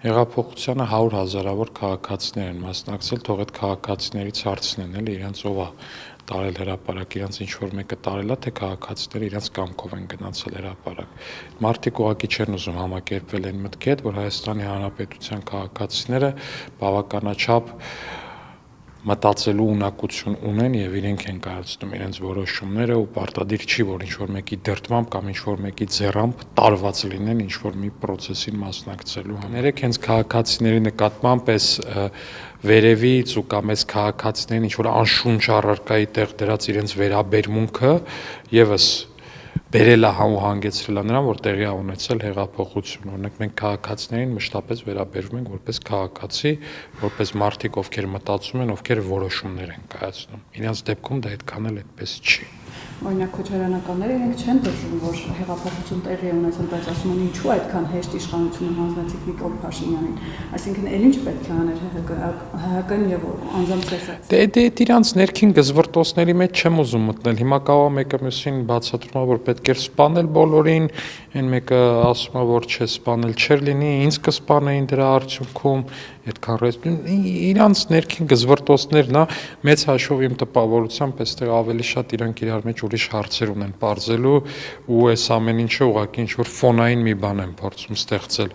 Հեղափոխությանը 100,000-ավոր քաղաքացիներ են մասնակցել, թող այդ քաղաքացիներից հարցնեն, էլի իրենց ով է տարել հրապարակ, իրենց ինչ-որ մեկը տարել է, թե քաղաքացիները իրենց կամքով են գնացել հրապարակ։ Մարդիկ ուղղակի չեն ուզում համակերպվել այն մտքի հետ, որ Հայաստանի Հանրապետության քաղաքացիները բավականաչափ մտածելու ունակություն ունեն եւ իրենք են կայացնում իրենց որոշումները ու պարտադիր չի, որ ինչ-որ մեկի դրդմամբ կամ ինչ-որ մեկի ձեռամբ տարված լինեն ինչ-որ մի process-ին մասնակցելու համար։ Ներեք հենց քաղաքացիների նկատմամբ էս վերևից ու կամ էս քաղաքացիներին ինչ-որ անշունչ առարկայի տեղ դրած իրենց վերաբերմունքը եւս բերել է ու հանգեցրել է նրան, որ տեղի է ունեցել հեղափոխություն։ Օրինակ մենք քաղաքացիներին մշտապես վերաբերվում ենք որպես քաղաքացի, որպես մարդիկ, ովքեր մտածում են, ովքեր որոշումներ են կայացնում։ Իրենց դեպքում դա այդքան էլ այդպես չի։ Օրինակ քոչարանականները իրենք չեն դժում, որ հեղափոխություն տեղի է ունեցել, բայց ասում են ինչու այդքան հեշտ իշխանությունը հանձնեցիք Նիկոլ Փաշինյանին։ Այսինքն էլ ինչ պետք է աներ ՀՀԿ-ն եւ անձամբ ՍՍՍ։ Դե իրանց ներքին գզվրտոցների մեջ չեմ ուզում մտնել։ Հիմա կարող է մեկը մյուսին բացատրում է, որ պետք է սպանել բոլորին, այն մեկը ասում է, որ չէ, սպանել չէր լինի, ինձ կսպանեին դրա արդյունքում, այդքան իրանց ներքին գզվրտոցներն է, մեծ հաշվով իմ տպավորությամբ այստեղ ավելի շատ իրանք իրար մեջ ուրիշ հարցեր ունեն բարձելու ու այս ամեն ինչը ուղղակի ինչ որ ֆոնային մի բան են փորձում ստեղծել։